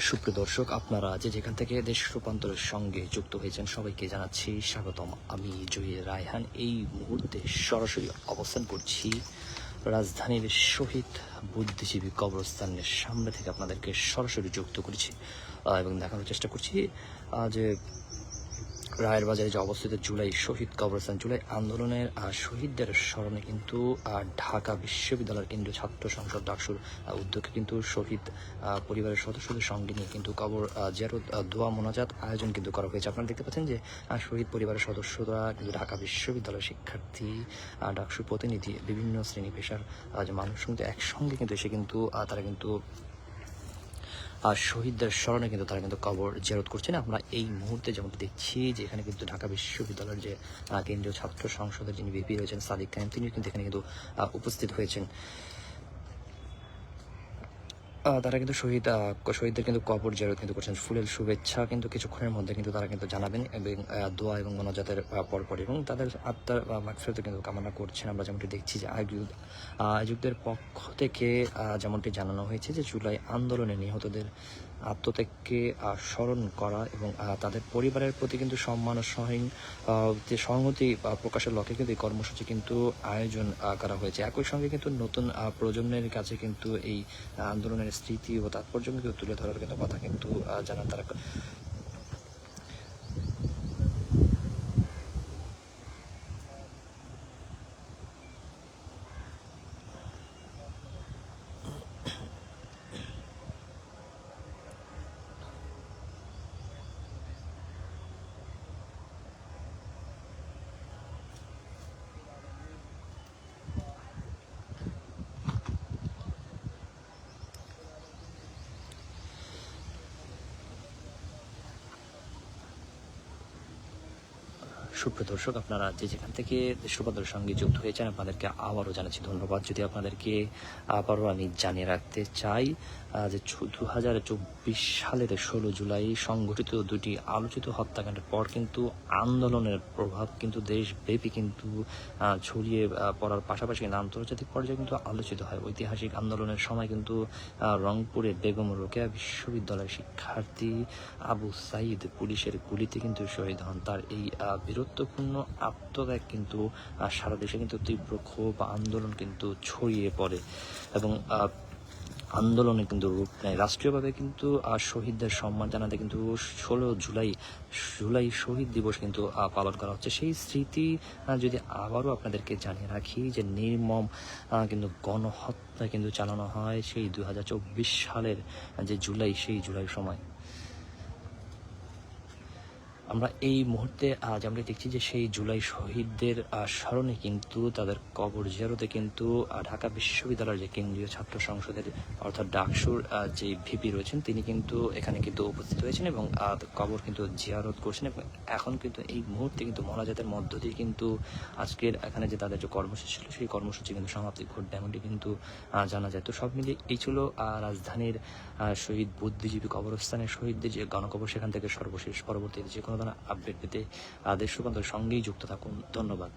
সুপ্রিয় দর্শক, আপনারা যেখান থেকে দেশ রূপান্তরের সঙ্গে যুক্ত হয়েছেন সবাইকে জানাচ্ছি স্বাগতম। আমি জহির রায়হান এই মুহূর্তে সরাসরি অবস্থান করছি রাজধানীর শহীদ বুদ্ধিজীবী কবরস্থানের সামনে থেকে আপনাদেরকে সরাসরি যুক্ত করেছি এবং দেখানোর চেষ্টা করছি যে রায়ের বাজারে যে অবস্থিত জুলাই শহীদ কবরস্থান, জুলাই আন্দোলনের শহীদদের স্মরণে কিন্তু ঢাকা বিশ্ববিদ্যালয়ের কেন্দ্রীয় ছাত্র সংসদ ডাকসুর উদ্যোগে কিন্তু শহীদ পরিবারের সদস্যদের সঙ্গে নিয়ে কিন্তু কবর জিয়ারত দোয়া মোনাজাত আয়োজন কিন্তু করা হয়েছে। আপনারা দেখতে পাচ্ছেন যে শহীদ পরিবারের সদস্যরা কিন্তু ঢাকা বিশ্ববিদ্যালয়ের শিক্ষার্থী, ডাকসুর প্রতিনিধি, বিভিন্ন শ্রেণী পেশার যে মানুষ কিন্তু একসঙ্গে কিন্তু এসে কিন্তু তারা কিন্তু শহীদদের স্মরণে কিন্তু তারা কিন্তু কবর জিয়ারত করছেন। আমরা এই মুহূর্তে যেমন দেখছি যে এখানে কিন্তু ঢাকা বিশ্ববিদ্যালয়ের যে কেন্দ্রীয় ছাত্র সংসদের যিনি ভিপি রয়েছেন সাদিক খান, তিনিও কিন্তু এখানে কিন্তু উপস্থিত হয়েছেন। তারা কিন্তু শহীদদের কিন্তু কবর জিয়ারত কিন্তু করছেন। ফুলের শুভেচ্ছা কিন্তু কিছুক্ষণের মধ্যে কিন্তু তারা কিন্তু জানাবেন এবং দোয়া এবং মোনাজাতের পরপর এবং তাদের আত্মার মাগফিরাত কিন্তু কামনা করছেন। আমরা যেমনটি দেখছি যে আয়োজকদের পক্ষ থেকে যেমনটি জানানো হয়েছে যে জুলাই আন্দোলনে নিহতদের আত্মত্যাগকে স্মরণ করা এবং তাদের পরিবারের প্রতি কিন্তু সম্মান ও যে সংহতি প্রকাশের লক্ষ্যে কিন্তু এই কর্মসূচি কিন্তু আয়োজন করা হয়েছে। একই সঙ্গে কিন্তু নতুন প্রজন্মের কাছে কিন্তু এই আন্দোলনের স্মৃতি ও তাৎপর্য কিন্তু তুলে ধরার কিন্তু কথা কিন্তু জানান তারা। সুপ্রিয় দর্শক, আপনারা যেখান থেকে দেশ রূপান্তরের সঙ্গে যুক্ত হয়েছেন আপনাদেরকে আবারও জানাচ্ছি ধন্যবাদ। যদি আপনাদেরকে আবারও আমি জানিয়ে রাখতে চাই যে 2024 সালের 16 জুলাই সংঘটিত দুটি আলোচিত হত্যাকাণ্ডের পর কিন্তু আন্দোলনের প্রভাব কিন্তু দেশব্যাপী কিন্তু ছড়িয়ে পড়ার পাশাপাশি কিন্তু আন্তর্জাতিক পর্যায়ে কিন্তু আলোচিত হয়। ঐতিহাসিক আন্দোলনের সময় কিন্তু রংপুরে বেগম রোকেয়া বিশ্ববিদ্যালয়ের শিক্ষার্থী আবু সাইদ পুলিশের গুলিতে কিন্তু শহীদ হন। তার এই বীরত্বপূর্ণ আত্মত্যাগ কিন্তু সারা দেশে কিন্তু তীব্র ক্ষোভ আন্দোলন কিন্তু ছড়িয়ে পড়ে এবং আন্দোলনে কিন্তু রূপ নেয়। রাষ্ট্রীয়ভাবে কিন্তু শহীদদের সম্মান জানাতে কিন্তু 16 জুলাই শহীদ দিবস কিন্তু পালন করা হচ্ছে। সেই স্মৃতি যদি আবারও আপনাদেরকে জানিয়ে রাখি যে নির্মম কিন্তু গণহত্যা কিন্তু চালানো হয় সেই 2024 সালের যে সেই জুলাই সময়। আমরা এই মুহূর্তে আমরা দেখছি যে সেই জুলাই শহীদদের স্মরণে কিন্তু তাদের কবর জিয়ারতে কিন্তু ঢাকা বিশ্ববিদ্যালয়ের যে কেন্দ্রীয় ছাত্র সংসদের অর্থাৎ ডাকসুর যে ভিপি রয়েছেন তিনি কিন্তু এখানে কিন্তু উপস্থিত হয়েছেন এবং কবর কিন্তু জিয়ারত করছেন এবং এখন কিন্তু এই মুহূর্তে কিন্তু মোনাজাতের মধ্য দিয়ে কিন্তু আজকের এখানে যে তাদের যে কর্মসূচি ছিল সেই কর্মসূচি কিন্তু সমাপ্তি ঘটবে এমনটি কিন্তু জানা যায়। তো সব মিলিয়ে এই ছিল রাজধানীর শহীদ বুদ্ধিজীবী কবরস্থানের শহীদদের যে গণকবর, সেখান থেকে সর্বশেষ পরবর্তীতে যে কোনো ধরনের আপডেট পেতে দেশ রূপান্তরের সঙ্গেই যুক্ত থাকুন। ধন্যবাদ।